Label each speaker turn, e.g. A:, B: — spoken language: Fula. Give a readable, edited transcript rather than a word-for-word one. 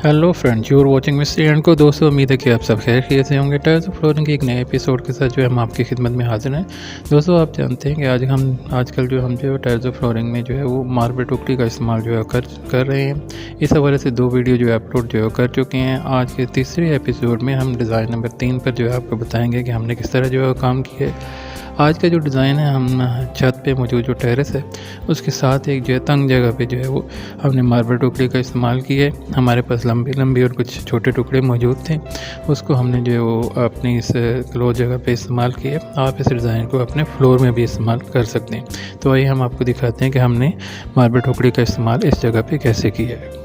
A: Hello friends, you are watching mystery and co. दोस्तों, उम्मीद है कि आप सब खैरियत से होंगे। टर्राज़ो फ्लोरिंग के एक नए एपिसोड के साथ जो है हम आपकी खिदमत में हाजिर हैं। दोस्तों, आप जानते हैं कि आजकल जो हम टर्राज़ो फ्लोरिंग में जो है वो मार्बल टुकड़ी का इस्तेमाल जो है कर रहे हैं। इस हवाले से 2 वीडियो जो है अपलोड जो है कर चुके हैं। आज के तीसरे एपिसोड में हम डिज़ाइन नंबर 3 पर जो है आपको बताएंगे कि हमने किस तरह जो है काम किया है। आज का जो डिज़ाइन है, हम छत पे मौजूद जो टेरेस है उसके साथ एक जो है तंग जगह पे जो है वो हमने मार्बल टुकड़ी का इस्तेमाल किया है। हमारे पास लंबी लंबी और कुछ छोटे टुकड़े मौजूद थे, उसको हमने जो है वो अपनी इस क्लोज जगह पे इस्तेमाल किया। आप इस डिज़ाइन को अपने फ्लोर में भी इस्तेमाल कर सकते हैं। तो आइए हम आपको दिखाते हैं कि हमने मार्बल टुकड़ी का इस्तेमाल इस जगह पे कैसे किया है।